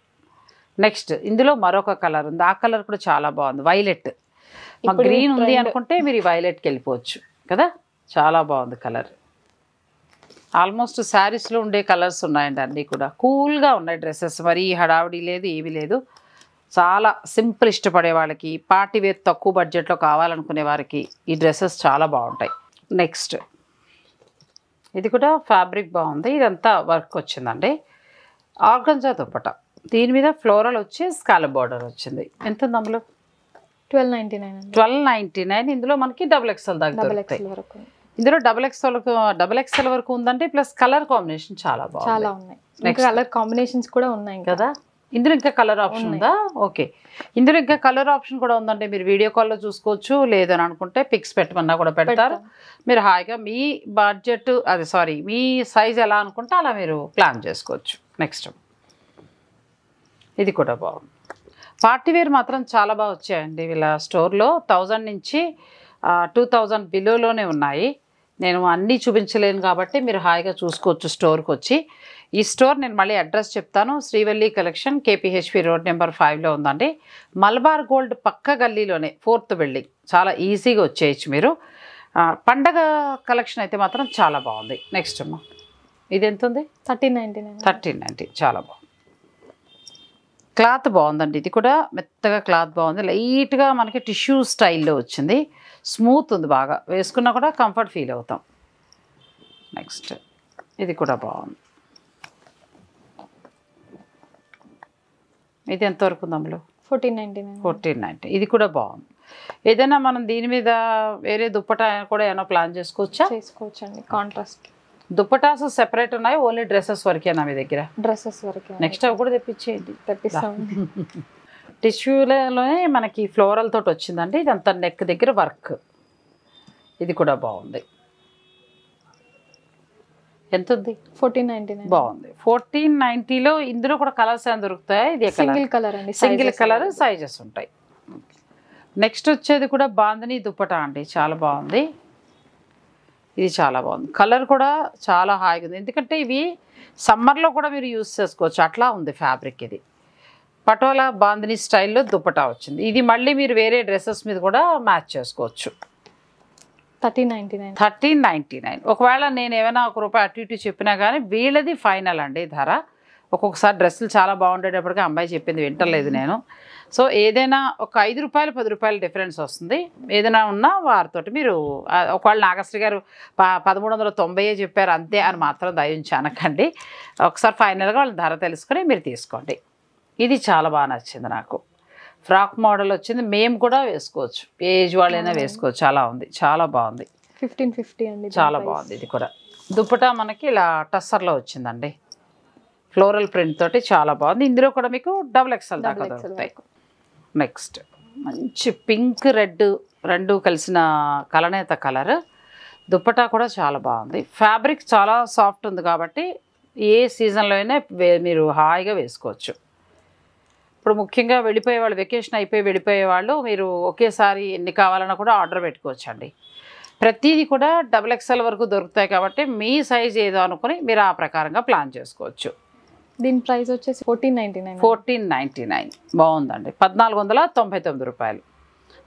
నెక్స్ట్ ఇందులో మరొక కలర్ ఉంది. ఆ కలర్ కూడా చాలా బాగుంది. వైలెట్. మాకు గ్రీన్ ఉంది అనుకుంటే మీరు ఈ వైలెట్కి వెళ్ళిపోవచ్చు కదా. చాలా బాగుంది కలర్. ఆల్మోస్ట్ శారీస్లో ఉండే కలర్స్ ఉన్నాయండి. అన్నీ కూడా కూల్గా ఉన్నాయి డ్రెస్సెస్. మరీ హడావిడి లేదు, ఏమీ లేదు. చాలా సింపుల్ ఇష్టపడే వాళ్ళకి, పార్టీ వేర్ తక్కువ బడ్జెట్లో కావాలనుకునే వారికి ఈ డ్రెస్సెస్ చాలా బాగుంటాయి. నెక్స్ట్ ఇది కూడా ఫ్యాబ్రిక్ బాగుంది. ఇదంతా వర్క్ వచ్చిందండి. ఆర్గంజా దుప్పట. దీని మీద ఫ్లోరల్ వచ్చి స్కాలప్ బార్డర్ వచ్చింది. ఎంత ఉంది అందులో? 1299. ఇందులో మనకి XXL దాకా దొరుకుతాయి. వరకు. ఇందులో XXL వరకు ఉందంటే ప్లస్ కలర్ కాంబినేషన్ చాలా బాగుంది. చాలా ఉన్నాయి. ఇంకా కలర్ కాంబినేషన్స్ కూడా ఉన్నాయి కదా. ఇందులో ఇంకా కలర్ ఆప్షన్ ఉందా? ఓకే. ఇందులో ఇంకా కలర్ ఆప్షన్ కూడా ఉందంటే మీరు వీడియో కాల్లో చూసుకోవచ్చు. లేదని అనుకుంటే పిక్స్ పెట్టమన్నా కూడా పెడతారు. మీరు హాయిగా మీ బడ్జెట్ మీ సైజ్ ఎలా అనుకుంటే అలా మీరు ప్లాన్ చేసుకోవచ్చు. నెక్స్ట్ ఇది కూడా బాగుంది. పార్టీ వేర్ మాత్రం చాలా బాగా వచ్చాయండి వీళ్ళ స్టోర్లో. 1000 నుంచి 2000 బిలోలోనే ఉన్నాయి. నేను అన్నీ చూపించలేను కాబట్టి మీరు హాయిగా చూసుకోవచ్చు స్టోర్కి వచ్చి. ఈ స్టోర్ నేను మళ్ళీ అడ్రస్ చెప్తాను. Srivalli collection, KPHP road number 5లో ఉందండి. మలబార్ గోల్డ్ పక్క గల్లీలోనే 4th బిల్డింగ్. చాలా ఈజీగా వచ్చేయచ్చు మీరు. పండగ కలెక్షన్ అయితే మాత్రం చాలా బాగుంది. నెక్స్ట్ అమ్మా ఇది ఎంత ఉంది? 1390 చాలా బాగుంది. క్లాత్ బాగుందండి. ఇది కూడా మెత్తగా క్లాత్ బాగుంది. లైట్గా మనకి టిష్యూ స్టైల్లో వచ్చింది. స్మూత్ ఉంది. బాగా వేసుకున్నా కూడా కంఫర్ట్ ఫీల్ అవుతాం. నెక్స్ట్ ఇది కూడా బాగుంది. ఇది ఎంతవరకు ఉంది అందులో? 1490. ఇది కూడా బాగుంది. ఏదైనా మనం దీని మీద వేరే దుప్పటా కూడా ఏమైనా ప్లాన్ చేసుకోవచ్చండి. కాంట్రాస్ట్ దుప్పటాస్ సెపరేట్ ఉన్నాయి. ఓన్లీ డ్రెస్సెస్ వరకేనా మీ దగ్గర? డ్రెస్సెస్ వరకే. నెక్స్ట్ అవి కూడా తెప్పించేయండి. తెప్పిస్తామండి. టిష్యూలోనే మనకి ఫ్లోరల్ తోటి వచ్చిందండి. ఇదంతా నెక్ దగ్గర వర్క్. ఇది కూడా బాగుంది. ఎంత ఉంది? 1499. బాగుంది. 1490లో ఇందులో కూడా కలర్స్ ఏమైనా దొరుకుతాయి? ఇది సింగిల్ కలర్ అండి. సింగిల్ కలర్ సైజెస్ ఉంటాయి. నెక్స్ట్ వచ్చేది కూడా బాందిని దుప్పటా అండి. చాలా బాగుంది. ఇది చాలా బాగుంది. కలర్ కూడా చాలా హాయిగా ఉంది. ఎందుకంటే ఇవి సమ్మర్లో కూడా మీరు యూస్ చేసుకోవచ్చు. అట్లా ఉంది ఫ్యాబ్రిక్. ఇది పటోలా బాందిని స్టైల్లో దుప్పటా వచ్చింది. ఇది మళ్ళీ మీరు వేరే డ్రెస్సెస్ మీద కూడా మ్యాచ్ చేసుకోవచ్చు. 1399. ఒకవేళ నేను ఏమైనా ₹1 అటు ఇటు చెప్పినా కానీ వీళ్ళది ఫైనల్ అండి ధర. ఒక్కొక్కసారి డ్రెస్సులు చాలా బాగుండేటప్పటికీ అమ్మాయి చెప్పింది వింటలేదు నేను. సో ఏదైనా ఒక ₹5 ₹10 డిఫరెన్స్ వస్తుంది. ఏదైనా ఉన్నా వారితోటి మీరు ఒకవేళ నాగశ్రీ గారు 1390 చెప్పారు అంతే అని మాత్రం దయించి అనకండి. ఒకసారి ఫైనల్గా వాళ్ళ ధర తెలుసుకొని మీరు తీసుకోండి. ఇది చాలా బాగా నచ్చింది నాకు. ఫ్రాక్ మోడల్ వచ్చింది. మేము కూడా వేసుకోవచ్చు. ఏజ్ వాళ్ళైనా వేసుకోవచ్చు. అలా ఉంది. చాలా బాగుంది. 1550 అండి. చాలా బాగుంది. ఇది కూడా దుప్పటా మనకి ఇలా టస్సర్లో వచ్చిందండి. ఫ్లోరల్ ప్రింట్ తోటి చాలా బాగుంది. ఇందులో కూడా మీకు XXL దాకా దొరుకుతాయి. నెక్స్ట్ మంచి పింక్ రెడ్ రెండు కలిసిన కలనేత కలర్. దుప్పటా కూడా చాలా బాగుంది. ఫ్యాబ్రిక్ చాలా సాఫ్ట్ ఉంది కాబట్టి ఏ సీజన్లో అయినా మీరు హాయిగా వేసుకోవచ్చు. ఇప్పుడు ముఖ్యంగా వెళ్ళిపోయే వాళ్ళు, వెకేషన్ అయిపోయి వెళ్ళిపోయే వాళ్ళు మీరు ఒకేసారి ఎన్ని కావాలన్నా కూడా ఆర్డర్ పెట్టుకోవచ్చు అండి. ప్రతిదీ కూడా XXL వరకు దొరుకుతాయి కాబట్టి మీ సైజ్ ఏదో అనుకుని మీరు ఆ ప్రకారంగా ప్లాన్ చేసుకోవచ్చు. దీని ప్రైస్ వచ్చేసి 1499. 1499 బాగుందండి. 1499 రూపాయలు.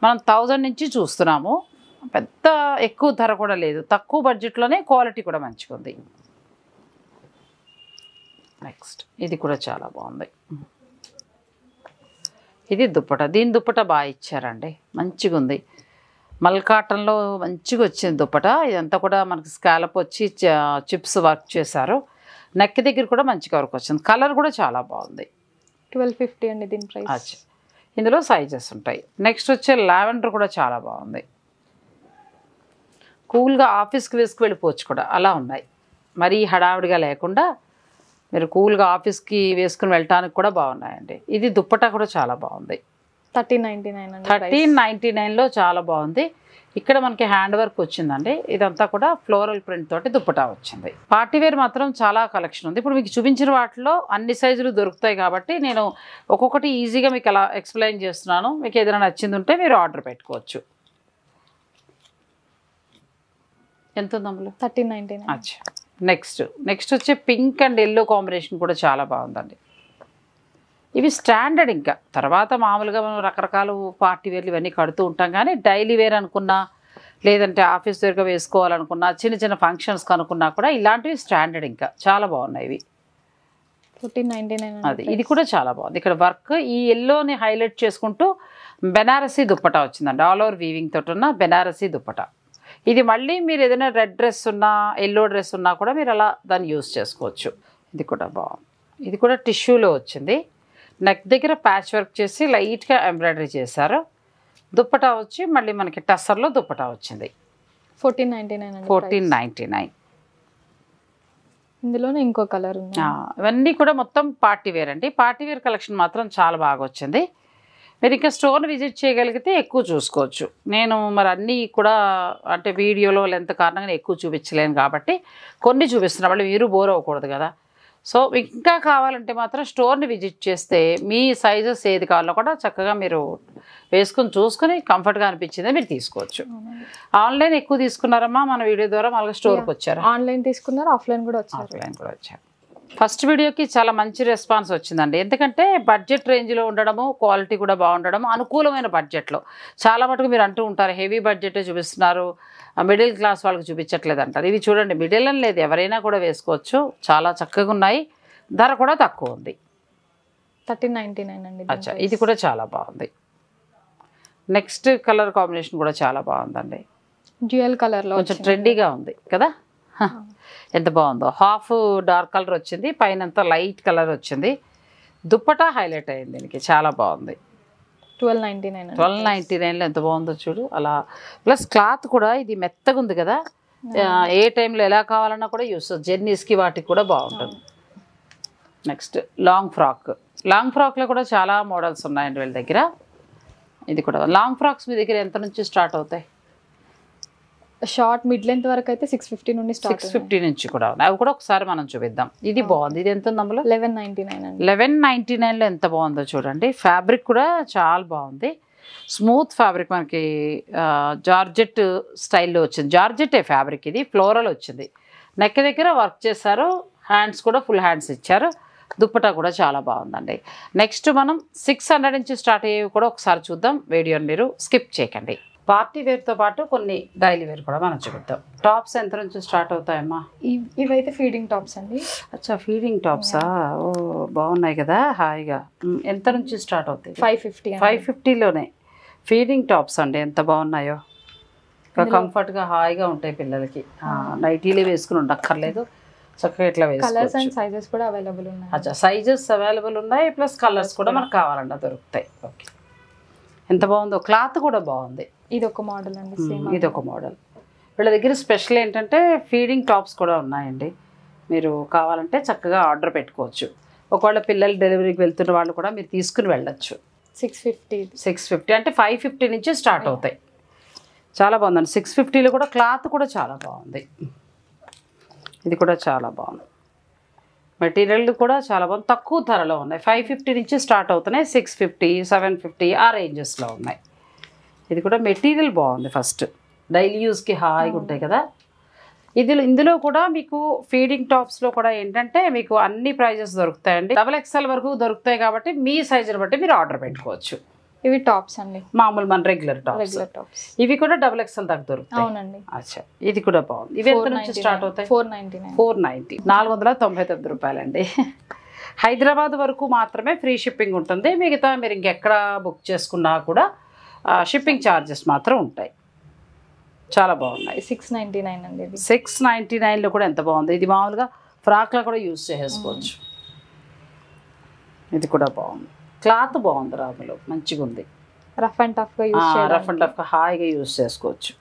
మనం 1000 నుంచి చూస్తున్నాము. పెద్ద ఎక్కువ ధర కూడా లేదు, తక్కువ బడ్జెట్లోనే క్వాలిటీ కూడా మంచిగా ఉంది. నెక్స్ట్ ఇది కూడా చాలా బాగుంది. ఇది దుప్పట. దీని దుప్పట బాగా ఇచ్చారండి, మంచిగా ఉంది. మల్ కాటన్లో మంచిగా వచ్చింది దుప్పట. ఇదంతా కూడా మనకి స్కాలప్ వచ్చి చిప్స్ వర్క్ చేశారు. నెక్ దగ్గర కూడా మంచిగా వర్క్ వచ్చింది. కలర్ కూడా చాలా బాగుంది. 1250 అండి దీని ప్రైస్. అచ్చా, ఇందులో సైజెస్ ఉంటాయి. నెక్స్ట్ వచ్చే లావెండర్ కూడా చాలా బాగుంది. కూల్గా ఆఫీస్కి వేసుకు వెళ్ళిపోవచ్చు కూడా, అలా ఉన్నాయి. మరీ హడావిడిగా లేకుండా మీరు కూల్గా ఆఫీస్కి వేసుకుని వెళ్ళటానికి కూడా బాగున్నాయండి. ఇది దుప్పటా కూడా చాలా బాగుంది. 1399 అండి. 1399లో చాలా బాగుంది. ఇక్కడ మనకి హ్యాండ్ వర్క్ వచ్చిందండి. ఇదంతా కూడా ఫ్లోరల్ ప్రింట్ తోటి దుప్పటా వచ్చింది. పార్టీవేర్ మాత్రం చాలా కలెక్షన్ ఉంది. ఇప్పుడు మీకు చూపించిన వాటిలో అన్ని సైజులు దొరుకుతాయి కాబట్టి నేను ఒక్కొక్కటి ఈజీగా మీకు అలా ఎక్స్ప్లెయిన్ చేస్తున్నాను. మీకు ఏదైనా నచ్చింది ఉంటే మీరు ఆర్డర్ పెట్టుకోవచ్చు. ఎంత ఉంది అందులో? 1399. అచ్చా, నెక్స్ట్ వచ్చే పింక్ అండ్ ఎల్లో కాంబినేషన్ కూడా చాలా బాగుందండి. ఇవి స్టాండర్డ్. ఇంకా తర్వాత మామూలుగా మనం రకరకాల పార్టీ వేర్లు ఇవన్నీ కడుతూ ఉంటాం, కానీ డైలీ వేర్ అనుకున్నా లేదంటే ఆఫీస్ వేర్గా వేసుకోవాలనుకున్నా చిన్న చిన్న ఫంక్షన్స్కి అనుకున్నా కూడా ఇలాంటివి స్టాండర్డ్ ఇంకా చాలా బాగున్నాయి ఇవి. 1499. అది ఇది కూడా చాలా బాగుంది. ఇక్కడ వర్క్ ఈ ఎల్లోని హైలైట్ చేసుకుంటూ బెనారసీ దుప్పటా వచ్చిందండి. ఆల్ ఓవర్ వీవింగ్ తోటి ఉన్న బెనారసీ దుప్పటా. ఇది మళ్ళీ మీరు ఏదైనా రెడ్ డ్రెస్ ఉన్నా ఎల్లో డ్రెస్ ఉన్నా కూడా మీరు అలా దాన్ని యూస్ చేసుకోవచ్చు. ఇది కూడా బాగుంది. ఇది కూడా టిష్యూలో వచ్చింది. నెక్ దగ్గర ప్యాచ్ వర్క్ చేసి లైట్గా ఎంబ్రాయిడరీ చేశారు. దుప్పటా వచ్చి మళ్ళీ మనకి టస్సర్లో దుప్పటా వచ్చింది. 1499 అండి. 1499. ఇందులోనే ఇంకో కలర్ ఉంది. ఇవన్నీ కూడా మొత్తం పార్టీ వేర్ అండి. పార్టీ వేర్ కలెక్షన్ మాత్రం చాలా బాగా వచ్చింది. మీరు ఇంకా స్టోర్ని విజిట్ చేయగలిగితే ఎక్కువ చూసుకోవచ్చు. నేను మరి అన్నీ కూడా అంటే వీడియోలో లెంత్ కారణంగా ఎక్కువ చూపించలేను కాబట్టి కొన్ని చూపిస్తున్నా, మళ్ళీ మీరు బోర్ అవ్వకూడదు కదా. సో ఇంకా కావాలంటే మాత్రం స్టోర్ని విజిట్ చేస్తే మీ సైజెస్ ఏది కావాలో కూడా చక్కగా మీరు వేసుకుని చూసుకుని కంఫర్ట్గా అనిపించింది మీరు తీసుకోవచ్చు. ఆన్లైన్ ఎక్కువ తీసుకున్నారమ్మా మన వీడియో ద్వారా? మళ్ళీ స్టోర్కి వచ్చారు? ఆన్లైన్ తీసుకున్నారు, ఆఫ్లైన్ కూడా వచ్చారు. ఆఫ్లైన్ కూడా వచ్చారు. ఫస్ట్ వీడియోకి చాలా మంచి రెస్పాన్స్ వచ్చిందండి. ఎందుకంటే బడ్జెట్ రేంజ్లో ఉండడము, క్వాలిటీ కూడా బాగుండడము, అనుకూలమైన బడ్జెట్లో. చాలా మటుకు మీరు అంటూ ఉంటారు హెవీ బడ్జెటే చూపిస్తున్నారు, మిడిల్ క్లాస్ వాళ్ళకి చూపించట్లేదు అంటారు. ఇవి చూడండి, మిడిల్ అని లేదు, ఎవరైనా కూడా వేసుకోవచ్చు. చాలా చక్కగా ఉన్నాయి, ధర కూడా తక్కువ ఉంది. 1399 అండి. అచ్చా, ఇది కూడా చాలా బాగుంది. నెక్స్ట్ కలర్ కాంబినేషన్ కూడా చాలా బాగుందండి. డ్యూయల్ కలర్లో కొంచెం ట్రెండీగా ఉంది కదా. ఎంత బాగుందో. హాఫ్ డార్క్ కలర్ వచ్చింది, పైన అంతా లైట్ కలర్ వచ్చింది. దుప్పటా హైలైట్ అయింది దీనికి, చాలా బాగుంది. 1299. 1299లో ఎంత బాగుందో చూడు. అలా ప్లస్ క్లాత్ కూడా ఇది మెత్తగా ఉంది కదా, ఏ టైంలో ఎలా కావాలన్నా కూడా యూస్, జర్నీస్కి వాటికి కూడా బాగుంటుంది. నెక్స్ట్ లాంగ్ ఫ్రాక్లో కూడా చాలా మోడల్స్ ఉన్నాయండి వీళ్ళ దగ్గర. ఇది కూడా లాంగ్ ఫ్రాక్స్ మీ దగ్గర ఎంత నుంచి స్టార్ట్ అవుతాయి? షార్ట్ మిడ్ లెంత్ వరకు అయితే 650 నుండి స్టార్ట్. 650 నుంచి కూడా ఉన్నాయి. అవి కూడా ఒకసారి మనం చూపిద్దాం. ఇది బాగుంది. ఇది ఎంత ఉంది అందులో? 1199 అండి. 1199లో ఎంత బాగుందో చూడండి. ఫ్యాబ్రిక్ కూడా చాలా బాగుంది, స్మూత్ ఫ్యాబ్రిక్. మనకి జార్జెట్ స్టైల్లో వచ్చింది. జార్జెట్టే ఫ్యాబ్రిక్, ఇది ఫ్లోరల్ వచ్చింది. నెక్ దగ్గర వర్క్ చేశారు, హ్యాండ్స్ కూడా ఫుల్ హ్యాండ్స్ ఇచ్చారు. దుప్పటా కూడా చాలా బాగుందండి. నెక్స్ట్ మనం 600 నుంచి స్టార్ట్ అయ్యేవి కూడా ఒకసారి చూద్దాం. వీడియోని మీరు స్కిప్ చేయకండి. పార్టీ వేర్తో పాటు కొన్ని డైలీ వేర్ కూడా మనం చూద్దాం. టాప్స్ ఎంత నుంచి స్టార్ట్ అవుతాయమ్మా? ఇవైతే ఫీడింగ్ టాప్స్ అండి. అచ్చా, ఫీడింగ్ టాప్సా? ఓ బాగున్నాయి కదా, హాయిగా. ఎంత నుంచి స్టార్ట్ అవుతాయి? 550. 550లోనే ఫీడింగ్ టాప్స్ అండి, ఎంత బాగున్నాయో. కంఫర్ట్గా హాయిగా ఉంటాయి పిల్లలకి. నైటీలే వేసుకుని ఉండక్కర్లేదు, చక్కగా ఇట్లా వేసుకోవచ్చు. కలర్స్ అండ్ సైజెస్ కూడా అవైలబుల్ ఉన్నాయి. అచ్చా, సైజెస్ అవైలబుల్ ఉన్నాయి, ప్లస్ కలర్స్ కూడా మనకు కావాలన్నా దొరుకుతాయి. ఓకే, ఎంత బాగుందో. క్లాత్ కూడా బాగుంది. ఇది ఒక మోడల్ అండి, సేమ్ ఇది ఒక మోడల్. వీళ్ళ దగ్గర స్పెషల్ ఏంటంటే ఫీడింగ్ టాప్స్ కూడా ఉన్నాయండి. మీరు కావాలంటే చక్కగా ఆర్డర్ పెట్టుకోవచ్చు. ఒకవేళ పిల్లలు డెలివరీకి వెళ్తున్న వాళ్ళు కూడా మీరు తీసుకుని వెళ్ళచ్చు. 650 అంటే 550 నుంచి స్టార్ట్ అవుతాయి. చాలా బాగుందండి. 650లో కూడా క్లాత్ కూడా చాలా బాగుంది. ఇది కూడా చాలా బాగుంది. మెటీరియల్ కూడా చాలా బాగుంది. తక్కువ ధరలో ఉన్నాయి. 550 నుంచి స్టార్ట్ అవుతున్నాయి. 650, 750 ఆ రేంజెస్లో ఉన్నాయి. ఇది కూడా మెటీరియల్ బాగుంది. ఫస్ట్ డైలీ యూస్కి హాయిగా ఉంటాయి కదా. ఇందులో కూడా మీకు ఫీడింగ్ టాప్స్లో కూడా ఏంటంటే మీకు అన్ని ప్రైజెస్ దొరుకుతాయండి. XXL వరకు దొరుకుతాయి కాబట్టి మీ సైజుని బట్టి మీరు ఆర్డర్ పెట్టుకోవచ్చు. ఇవి టాప్స్ అండి, మామూలు మన రెగ్యులర్ టాప్స్. ఇవి కూడా XXL దాకా దొరుకుతాయి. అవునండి. అచ్చా, ఇది కూడా బాగుంది. ఇవి ఎంత నుంచి స్టార్ట్ అవుతాయి? 490 499 రూపాయలండి. హైదరాబాద్ వరకు మాత్రమే ఫ్రీ షిప్పింగ్ ఉంటుంది. మిగతా మీరు ఇంకెక్కడ బుక్ చేసుకున్నా కూడా షిప్పింగ్ ఛార్జెస్ మాత్రం ఉంటాయి. చాలా బాగున్నాయి. 699 అండి. 699లో కూడా ఎంత బాగుంది. ఇది మామూలుగా ఫ్రాక్లో కూడా యూజ్ చేసుకోవచ్చు. ఇది కూడా బాగుంది. క్లాత్ బాగుంది. రాములో మంచిగా ఉంది. రఫ్ అండ్ టఫ్గా హాయిగా యూజ్ చేసుకోవచ్చు.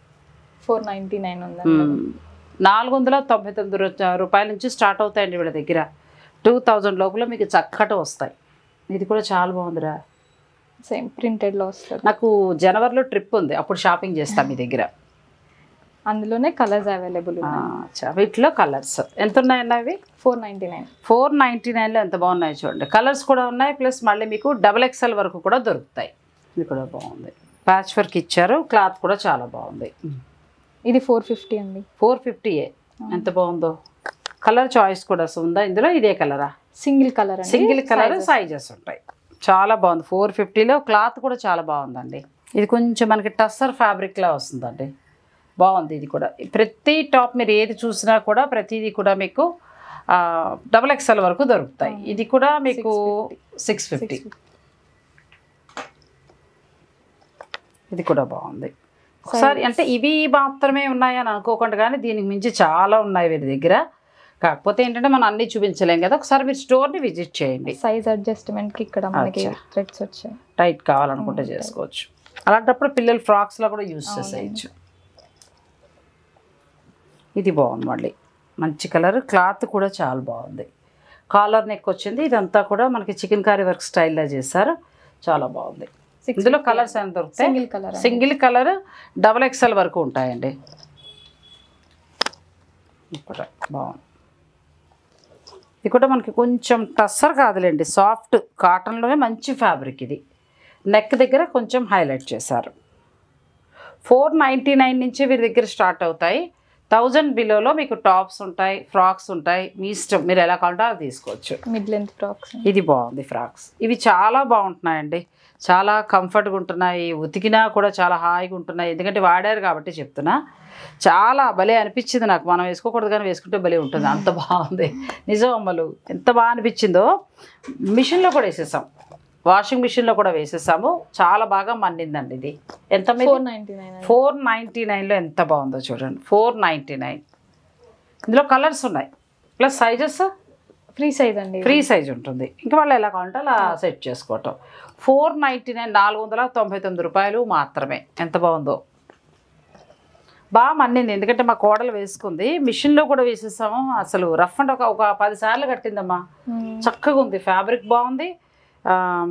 499 ఉందండి. 499 రూపాయల నుంచి స్టార్ట్ అవుతాయండి వీళ్ళ దగ్గర. 2000 లోపల మీకు చక్కటి వస్తాయి. ఇది కూడా చాలా బాగుందిరా. సేమ్ ప్రింటెడ్లో వస్తుంది. నాకు జనవరిలో ట్రిప్ ఉంది, అప్పుడు షాపింగ్ చేస్తాం మీ దగ్గర. అందులోనే కలర్స్ అవైలబుల్ ఉన్నాయి. వీటిలో కలర్స్ ఎంత ఉన్నాయన్న? అవి 499లో ఎంత బాగున్నాయి చూడండి. కలర్స్ కూడా ఉన్నాయి. ప్లస్ మళ్ళీ మీకు XXL వరకు కూడా దొరుకుతాయి. ఇది కూడా బాగుంది. ప్యాచ్ వర్క్ ఇచ్చారు. క్లాత్ కూడా చాలా బాగుంది. ఇది 450 అండి. 450 ఎంత బాగుందో. కలర్ చాయిస్ కూడా ఉందా ఇందులో? ఇదే కలరా? సింగిల్ కలర్ సైజెస్ ఉంటాయి. చాలా బాగుంది. 450లో క్లాత్ కూడా చాలా బాగుందండి. ఇది కొంచెం మనకి టస్సర్ ఫ్యాబ్రిక్లా వస్తుందండి. బాగుంది. ఇది కూడా ప్రతి టాప్ మీరు ఏది చూసినా కూడా ప్రతిదీ కూడా మీకు XXL వరకు దొరుకుతాయి. ఇది కూడా మీకు 650. ఇది కూడా బాగుంది. ఒకసారి అంటే ఇవి మాత్రమే ఉన్నాయని అనుకోకుండా కానీ దీనికి మించి చాలా ఉన్నాయి వీరి దగ్గర. కాకపోతే ఏంటంటే మనం అన్నీ చూపించలేం కదా. ఒకసారి మీరు స్టోర్ని విజిట్ చేయండి. సైజ్ అడ్జస్ట్మెంట్కి ఇక్కడ మనకి థ్రెడ్స్ వచ్చాయి. టైట్ కావాలనుకుంటే చేసుకోవచ్చు. అలాంటప్పుడు పిల్లలు ఫ్రాక్స్లో కూడా యూజ్ చేసేయచ్చు. ఇది బాగుంది. మళ్ళీ మంచి కలర్. క్లాత్ కూడా చాలా బాగుంది. కాలర్ నెక్ వచ్చింది. ఇదంతా కూడా మనకి చికెన్ కర్రీ వర్క్ స్టైల్లో చేశారు. చాలా బాగుంది. ఇందులో కలర్స్ ఏమైనా దొరుకుతాయి? సింగిల్ కలర్ XXL వరకు ఉంటాయండి. ఇక్కడ బాగుంది. ఇది కూడా మనకి కొంచెం టస్సర్ కాదులేండి, సాఫ్ట్ కాటన్లోనే మంచి ఫ్యాబ్రిక్. ఇది నెక్ దగ్గర కొంచెం హైలైట్ చేశారు. 499 నుంచి వీరి దగ్గర స్టార్ట్ అవుతాయి. 1000 బిలోలో మీకు టాప్స్ ఉంటాయి, ఫ్రాక్స్ ఉంటాయి. మీ ఇష్టం, మీరు ఎలా కావాలంటే అది తీసుకోవచ్చు. Mid length frocks. ఇది బాగుంది. ఫ్రాక్స్ ఇవి చాలా బాగుంటున్నాయండి. చాలా కంఫర్ట్గా ఉంటున్నాయి. ఉతికినా కూడా చాలా హాయిగా ఉంటున్నాయి. ఎందుకంటే వాడారు కాబట్టి చెప్తున్నా. చాలా భలే అనిపించింది నాకు. మనం వేసుకోకూడదు కానీ వేసుకుంటే భలే ఉంటుంది. అంత బాగుంది నిజం. అమ్మలు ఎంత బాగా అనిపించిందో. మిషన్లో కూడా వేసేసాం, వాషింగ్ మిషన్లో కూడా వేసేసాము. చాలా బాగా మన్నిందండి. ఇది ఎంత? 499లో ఎంత బాగుందో చూడండి. 499. ఇందులో కలర్స్ ఉన్నాయి. ప్లస్ సైజెస్ ఫ్రీ సైజ్ అండి. ఫ్రీ సైజ్ ఉంటుంది. ఇంకా వాళ్ళు ఎలా కావాలంటే అలా సెట్ చేసుకోవటం. 499 499 రూపాయలు మాత్రమే. ఎంత బాగుందో. బాగా మన్నింది. ఎందుకంటే మా కోడలు వేసుకుంది. మిషన్లో కూడా వేసేసాము. అసలు రఫ్ అండ్ ఒక 10 సార్లు కట్టిందమ్మా. చక్కగా ఉంది. ఫ్యాబ్రిక్ బాగుంది.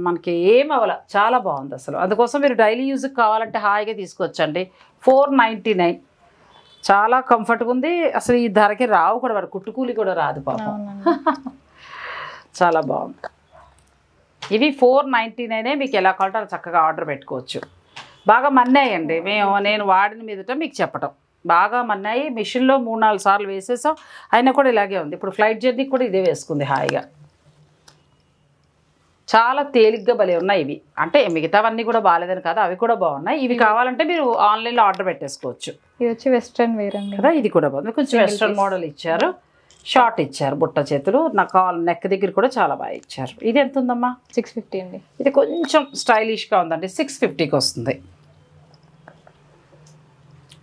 మనకి ఏం అవ్వాల. చాలా బాగుంది అసలు. అందుకోసం మీరు డైలీ యూజ్కి కావాలంటే హాయిగా తీసుకోవచ్చండి. 499 చాలా కంఫర్ట్గా ఉంది. అసలు ఈ ధరకి రావు కూడా, వాడు కుట్టుకూలి కూడా రాదు పాపం. చాలా బాగుంది. ఇవి 499 మీకు ఎలా కావాలంటే అలా చక్కగా ఆర్డర్ పెట్టుకోవచ్చు. బాగా మన్నాయండి. నేను వాడిన మీదట మీకు చెప్పటం. బాగా మన్నాయి. మిషన్లో 3-4 సార్లు వేసేసాం. అయినా కూడా ఇలాగే ఉంది. ఇప్పుడు ఫ్లైట్ జర్నీకి కూడా ఇదే వేసుకుంది హాయిగా. చాలా తేలిగ్గా భలే ఉన్నాయి ఇవి. అంటే మిగతావన్నీ కూడా బాగాలేదని కాదు, అవి కూడా బాగున్నాయి. ఇవి కావాలంటే మీరు ఆన్లైన్లో ఆర్డర్ పెట్టేసుకోవచ్చు. ఇది వచ్చి వెస్ట్రన్ వేర్ అండి కదా. ఇది కూడా బాగుంది. కొంచెం వెస్ట్రన్ మోడల్ ఇచ్చారు. షార్ట్ ఇచ్చారు. బుట్ట చేతులు. నాకు నెక్ దగ్గర కూడా చాలా బాగా ఇచ్చారు. ఇది ఎంత ఉందమ్మా? 650 అండి. ఇది కొంచెం స్టైలిష్గా ఉందండి. 650కి వస్తుంది.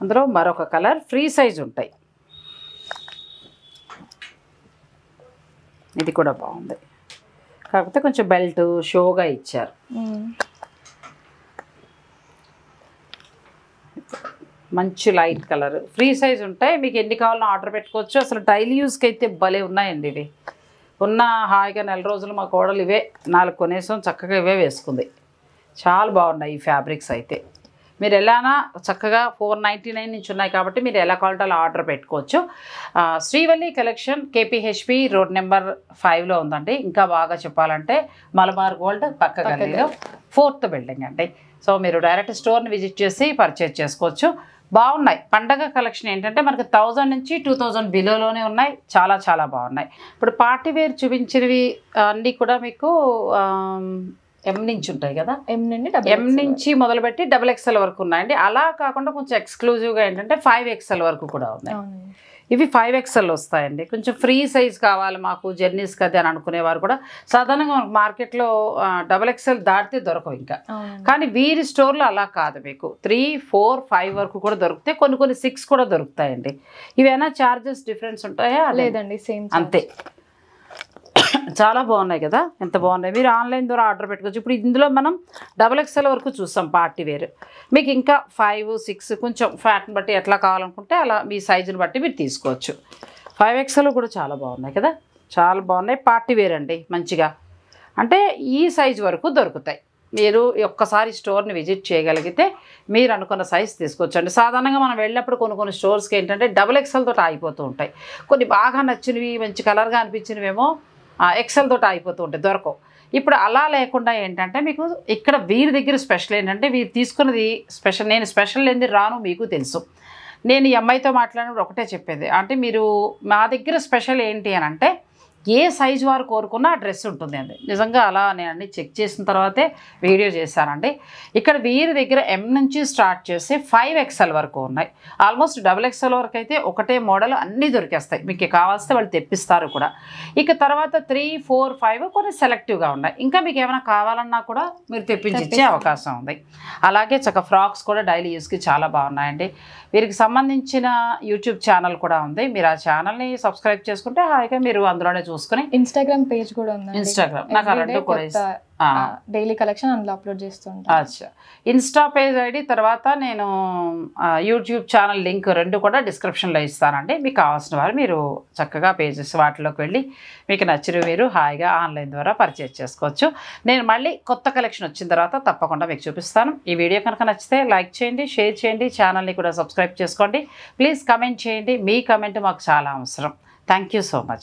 అందులో మరొక కలర్. ఫ్రీ సైజ్ ఉంటాయి. ఇది కూడా బాగుంది. కాకపోతే కొంచెం బెల్ట్ షోగా ఇచ్చారు. మంచి లైట్ కలర్. ఫ్రీ సైజ్ ఉంటాయి. మీకు ఎన్ని కావాలన్నా ఆర్డర్ పెట్టుకోవచ్చు. అసలు డైలీ యూస్కి అయితే భలే ఉన్నాయండి ఇవి. ఉన్న హాయిగా నెల రోజులు మా కోడలు ఇవే 4 కొనేసాం. చక్కగా ఇవే వేసుకుంది. చాలా బాగున్నాయి ఈ ఫ్యాబ్రిక్స్ అయితే. మీరు ఎలానా చక్కగా 499 నుంచి ఉన్నాయి కాబట్టి మీరు ఎలా క్వాలిటీలో ఆర్డర్ పెట్టుకోవచ్చు. Srivalli collection KPHP road number 5లో ఉందండి. ఇంకా బాగా చెప్పాలంటే మలబార్ గోల్డ్ పక్క గల్లీలో 4th బిల్డింగ్ అండి. సో మీరు డైరెక్ట్ స్టోర్ని విజిట్ చేసి పర్చేజ్ చేసుకోవచ్చు. బాగున్నాయి. పండగ కలెక్షన్ ఏంటంటే మనకి 1000 నుంచి 2000 బిలోలోనే ఉన్నాయి. చాలా చాలా బాగున్నాయి. ఇప్పుడు పార్టీ వేర్ చూపించినవి అన్నీ కూడా మీకు M నుంచి ఉంటాయి కదా, M నుంచి మొదలుపెట్టి XXL వరకు ఉన్నాయండి. అలా కాకుండా కొంచెం ఎక్స్క్లూజివ్గా ఏంటంటే 5XL వరకు కూడా ఉన్నాయి. ఇవి 5XL వస్తాయండి. కొంచెం ఫ్రీ సైజ్ కావాలి మాకు జర్నీస్ కదా అని అనుకునేవారు కూడా సాధారణంగా మనకు మార్కెట్లో XXL దాటితే దొరకవు ఇంకా. కానీ వీరి స్టోర్లో అలా కాదు, మీకు 3, 4, 5 వరకు కూడా దొరుకుతాయి. కొన్ని 6 కూడా దొరుకుతాయండి. ఇవేనా చార్జెస్ డిఫరెన్స్ ఉంటాయా? లేదండి, సేమ్ అంతే. చాలా బాగున్నాయి కదా, ఎంత బాగున్నాయి. మీరు ఆన్లైన్ ద్వారా ఆర్డర్ పెట్టుకోవచ్చు. ఇప్పుడు ఇందులో మనం XXL వరకు చూస్తాం పార్టీ వేర్. మీకు ఇంకా 5, 6 కొంచెం ఫ్యాట్ని బట్టి ఎట్లా కావాలనుకుంటే అలా మీ సైజుని బట్టి మీరు తీసుకోవచ్చు. 5XL కూడా చాలా బాగున్నాయి కదా, చాలా బాగున్నాయి. పార్టీ వేర్ అండి, మంచిగా అంటే ఈ సైజు వరకు దొరుకుతాయి. మీరు ఒక్కసారి స్టోర్ని విజిట్ చేయగలిగితే మీరు అనుకున్న సైజ్ తీసుకోవచ్చు అండి. సాధారణంగా మనం వెళ్ళినప్పుడు కొన్ని స్టోర్స్కి ఏంటంటే XXL తోటి ఆగిపోతూ ఉంటాయి. కొన్ని బాగా నచ్చినవి మంచి కలర్గా అనిపించినవేమో XL తోటి ఆగిపోతూ ఉంటాయి, దొరకవు. ఇప్పుడు అలా లేకుండా ఏంటంటే మీకు ఇక్కడ వీరి దగ్గర స్పెషల్ ఏంటంటే వీరు తీసుకున్నది స్పెషల్. నేను స్పెషల్ ఏంది రాను మీకు తెలుసు. నేను ఈ అమ్మాయితో మాట్లాడినప్పుడు ఒకటే చెప్పేది అంటే మీరు మా దగ్గర స్పెషల్ ఏంటి అని అంటే ఏ సైజు వారు కోరుకున్నా ఆ డ్రెస్ ఉంటుంది అండి. నిజంగా అలా నేను అన్ని చెక్ చేసిన తర్వాతే వీడియో చేశానండి. ఇక్కడ వీరి దగ్గర M నుంచి స్టార్ట్ చేసి 5XL వరకు ఉన్నాయి. ఆల్మోస్ట్ XXL వరకు అయితే ఒకటే మోడల్ అన్నీ దొరికేస్తాయి. మీకు కావాల్స్తే వాళ్ళు తెప్పిస్తారు కూడా. ఇక తర్వాత 3, 4, 5 కొన్ని సెలెక్టివ్గా ఉన్నాయి. ఇంకా మీకు ఏమైనా కావాలన్నా కూడా మీరు తెప్పించి ఇచ్చే అవకాశం ఉంది. అలాగే చక్క ఫ్రాక్స్ కూడా డైలీ యూస్కి చాలా బాగున్నాయండి. వీరికి సంబంధించిన యూట్యూబ్ ఛానల్ కూడా ఉంది. మీరు ఆ ఛానల్ని సబ్స్క్రైబ్ చేసుకుంటే హాయిగా మీరు అందులోనే చూసుకుని ఇన్స్టాగ్రామ్ పేజ్ కూడా ఉంది. ఇన్స్టాగ్రామ్ నాకు ఆ రెండు కూడా డైలీ కలెక్షన్ అందులో అప్లోడ్ చేస్తుంటాను. అచ్చా, ఇన్స్టా పేజ్ ఐడి తర్వాత నేను యూట్యూబ్ ఛానల్ లింక్ రెండు కూడా డిస్క్రిప్షన్లో ఇస్తానండి. మీకు కావాల్సిన వారు మీరు చక్కగా పేజెస్ వాటిలోకి వెళ్ళి మీకు నచ్చినవి మీరు హాయిగా ఆన్లైన్ ద్వారా పర్చేజ్ చేసుకోవచ్చు. నేను మళ్ళీ కొత్త కలెక్షన్ వచ్చిన తర్వాత తప్పకుండా మీకు చూపిస్తాను. ఈ వీడియో కనుక నచ్చితే లైక్ చేయండి, షేర్ చేయండి, ఛానల్ని కూడా సబ్స్క్రైబ్ చేసుకోండి. ప్లీజ్ కమెంట్ చేయండి. మీ కమెంట్ మాకు చాలా అవసరం. Thank you so much.